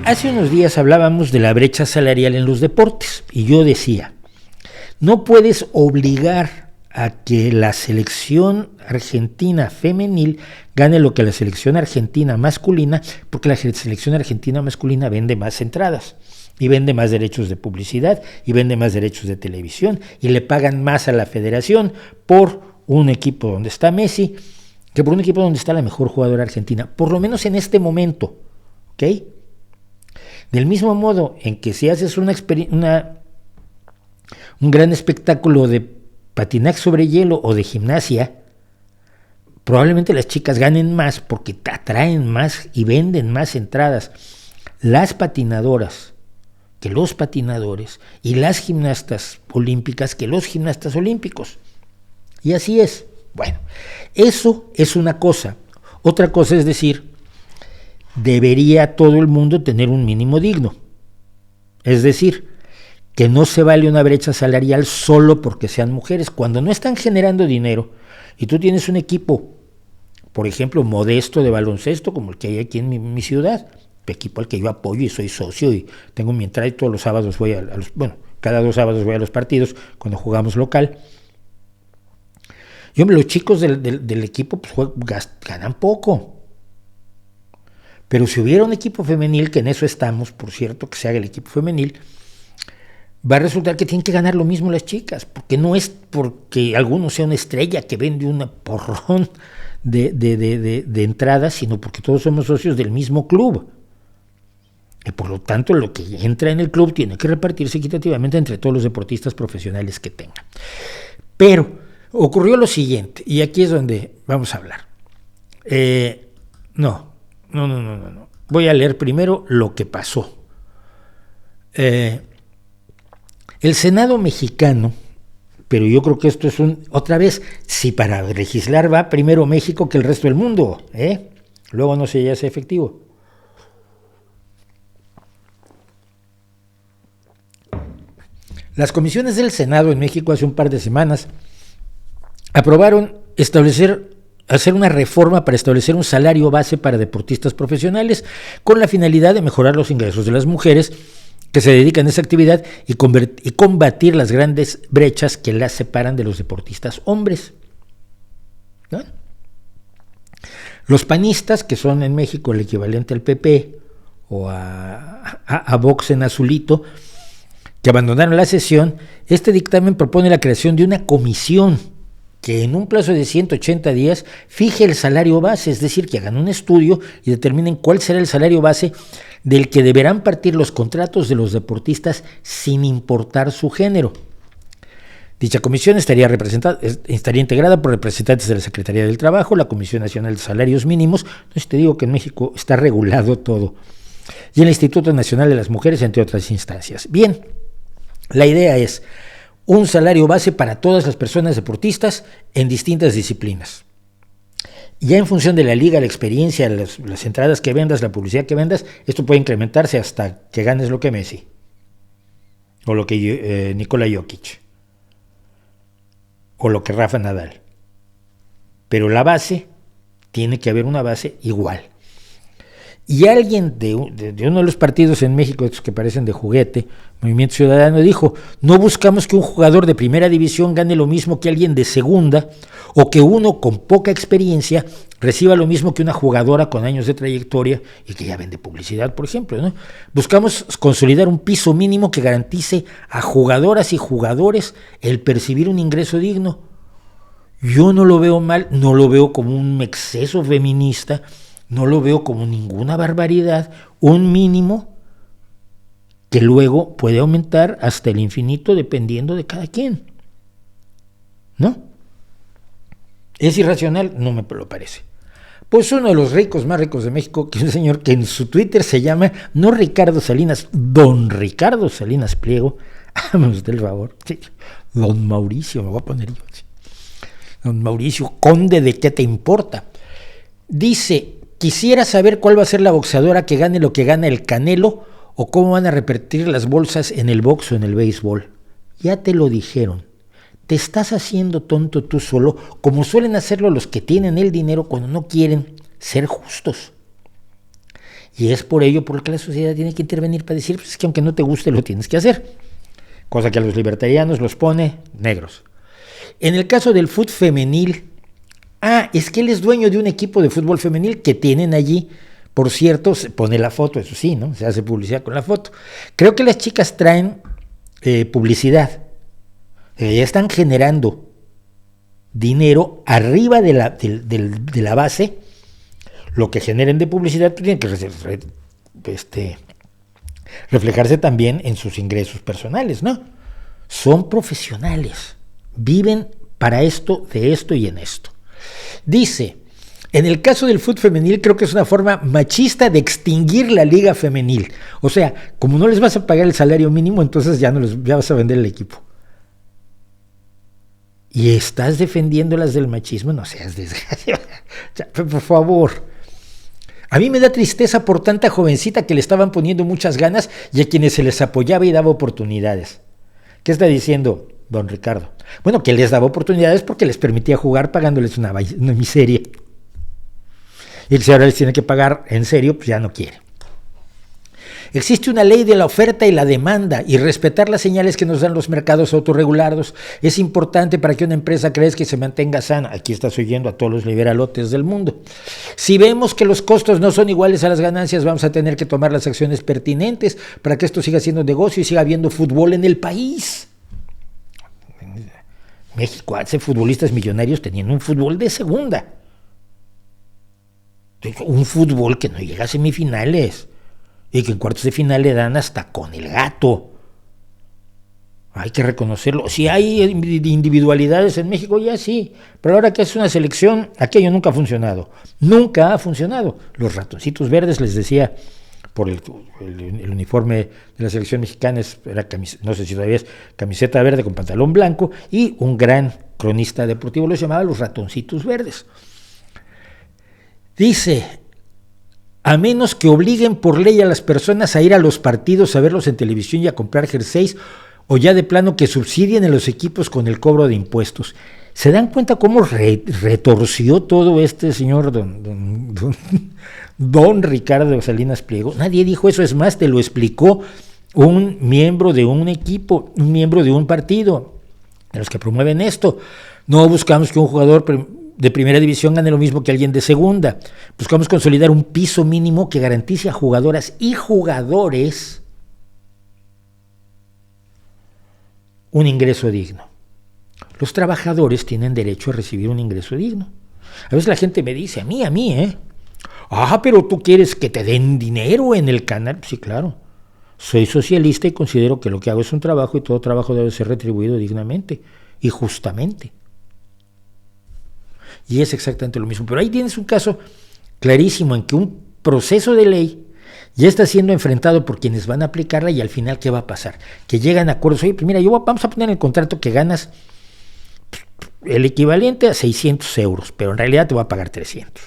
Hace unos días hablábamos de la brecha salarial en los deportes y yo decía, no puedes obligar a que la selección argentina femenil gane lo que la selección argentina masculina, porque la selección argentina masculina vende más entradas y vende más derechos de publicidad y vende más derechos de televisión y le pagan más a la federación por un equipo donde está Messi que por un equipo donde está la mejor jugadora argentina, por lo menos en este momento, ¿ok? Del mismo modo en que si haces un gran espectáculo de patinaje sobre hielo o de gimnasia, probablemente las chicas ganen más porque te atraen más y venden más entradas. Las patinadoras que los patinadores y las gimnastas olímpicas que los gimnastas olímpicos. Y así es. Bueno, eso es una cosa. Otra cosa es decir, debería todo el mundo tener un mínimo digno. Es decir, que no se vale una brecha salarial solo porque sean mujeres. Cuando no están generando dinero y tú tienes un equipo, por ejemplo, modesto de baloncesto, como el que hay aquí en mi ciudad, equipo al que yo apoyo y soy socio y tengo mi entrada y todos los sábados voy cada 2 sábados voy a los partidos cuando jugamos local. Y hombre, los chicos del equipo pues, ganan poco. Pero si hubiera un equipo femenil, que en eso estamos, por cierto, que se haga el equipo femenil, va a resultar que tienen que ganar lo mismo las chicas, porque no es porque alguno sea una estrella que vende un porrón de entradas, sino porque todos somos socios del mismo club. Y por lo tanto, lo que entra en el club tiene que repartirse equitativamente entre todos los deportistas profesionales que tengan. Pero ocurrió lo siguiente, y aquí es donde vamos a hablar. No. Voy a leer primero lo que pasó. El Senado mexicano, pero yo creo que esto es otra vez, si para legislar va primero México que el resto del mundo, luego no se hace efectivo. Las comisiones del Senado en México hace un par de semanas aprobaron hacer una reforma para establecer un salario base para deportistas profesionales con la finalidad de mejorar los ingresos de las mujeres que se dedican a esa actividad y combatir las grandes brechas que las separan de los deportistas hombres. ¿No? Los panistas, que son en México el equivalente al PP o a Vox en azulito, que abandonaron la sesión, este dictamen propone la creación de una comisión que en un plazo de 180 días fije el salario base, es decir, que hagan un estudio y determinen cuál será el salario base del que deberán partir los contratos de los deportistas sin importar su género. Dicha comisión estaría integrada por representantes de la Secretaría del Trabajo, la Comisión Nacional de Salarios Mínimos, entonces te digo que en México está regulado todo, y el Instituto Nacional de las Mujeres, entre otras instancias. Bien, la idea es un salario base para todas las personas deportistas en distintas disciplinas. Ya en función de la liga, la experiencia, las entradas que vendas, la publicidad que vendas, esto puede incrementarse hasta que ganes lo que Messi o lo que Nikola Jokic o lo que Rafa Nadal. Pero la base, tiene que haber una base igual. Y alguien de uno de los partidos en México, estos que parecen de juguete, Movimiento Ciudadano, dijo, no buscamos que un jugador de primera división gane lo mismo que alguien de segunda, o que uno con poca experiencia reciba lo mismo que una jugadora con años de trayectoria y que ya vende publicidad, por ejemplo, ¿no? Buscamos consolidar un piso mínimo que garantice a jugadoras y jugadores el percibir un ingreso digno. Yo no lo veo mal, no lo veo como un exceso feminista, no lo veo como ninguna barbaridad, un mínimo que luego puede aumentar hasta el infinito dependiendo de cada quien. ¿No? ¿Es irracional? No me lo parece. Pues uno de los ricos más ricos de México, que es un señor que en su Twitter se llama, no Ricardo Salinas, don Ricardo Salinas Pliego, hágame usted el favor, sí, don Mauricio, me voy a poner yo, sí. Don Mauricio, conde de ¿qué te importa? Dice, quisiera saber cuál va a ser la boxeadora que gane lo que gana el Canelo o cómo van a repartir las bolsas en el box o en el béisbol. Ya te lo dijeron. Te estás haciendo tonto tú solo, como suelen hacerlo los que tienen el dinero cuando no quieren ser justos. Y es por ello por lo que la sociedad tiene que intervenir para decir, pues es que aunque no te guste, lo tienes que hacer. Cosa que a los libertarianos los pone negros. En el caso del fútbol femenil, es que él es dueño de un equipo de fútbol femenil que tienen allí. Por cierto, se pone la foto, eso sí, ¿no? Se hace publicidad con la foto. Creo que las chicas traen publicidad. Ya están generando dinero arriba de la base. Lo que generen de publicidad pues, tiene que reflejarse también en sus ingresos personales, ¿no? Son profesionales, viven para esto, de esto y en esto. Dice, en el caso del fútbol femenil creo que es una forma machista de extinguir la liga femenil. O sea, como no les vas a pagar el salario mínimo, entonces ya vas a vender el equipo. Y estás defendiendo las del machismo, no seas desgraciado. Por favor. A mí me da tristeza por tanta jovencita que le estaban poniendo muchas ganas y a quienes se les apoyaba y daba oportunidades. ¿Qué está diciendo don Ricardo? Bueno, que les daba oportunidades porque les permitía jugar pagándoles una miseria. Y si ahora les tiene que pagar en serio, pues ya no quiere. Existe una ley de la oferta y la demanda y respetar las señales que nos dan los mercados autorregulados es importante para que una empresa crezca y se mantenga sana. Aquí estás oyendo a todos los liberalotes del mundo. Si vemos que los costos no son iguales a las ganancias, vamos a tener que tomar las acciones pertinentes para que esto siga siendo negocio y siga habiendo fútbol en el país. México hace futbolistas millonarios teniendo un fútbol de segunda. Un fútbol que no llega a semifinales. Y que en cuartos de final le dan hasta con el gato. Hay que reconocerlo. Si hay individualidades en México, ya sí. Pero ahora que es una selección, aquello nunca ha funcionado. Nunca ha funcionado. Los ratoncitos verdes, les decía, por el uniforme de la selección mexicana, era no sé si todavía es camiseta verde con pantalón blanco, y un gran cronista deportivo los llamaba los ratoncitos verdes. Dice, a menos que obliguen por ley a las personas a ir a los partidos, a verlos en televisión y a comprar jerseys, o ya de plano que subsidien a los equipos con el cobro de impuestos. ¿Se dan cuenta cómo retorció todo este señor don Ricardo Salinas Pliego? Nadie dijo eso, es más, te lo explicó un miembro de un equipo, un miembro de un partido, de los que promueven esto. No buscamos que un jugador de primera división gane lo mismo que alguien de segunda. Buscamos consolidar un piso mínimo que garantice a jugadoras y jugadores un ingreso digno. Los trabajadores tienen derecho a recibir un ingreso digno. A veces la gente me dice, a mí, pero tú quieres que te den dinero en el canal. Sí, claro. Soy socialista y considero que lo que hago es un trabajo y todo trabajo debe ser retribuido dignamente y justamente. Y es exactamente lo mismo. Pero ahí tienes un caso clarísimo en que un proceso de ley ya está siendo enfrentado por quienes van a aplicarla y al final, ¿qué va a pasar? Que llegan a acuerdos. Oye, pues mira, vamos a poner en el contrato que ganas el equivalente a 600 euros, pero en realidad te voy a pagar 300.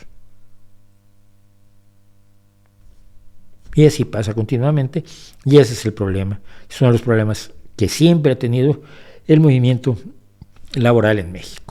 Y así pasa continuamente, y ese es el problema. Es uno de los problemas que siempre ha tenido el movimiento laboral en México.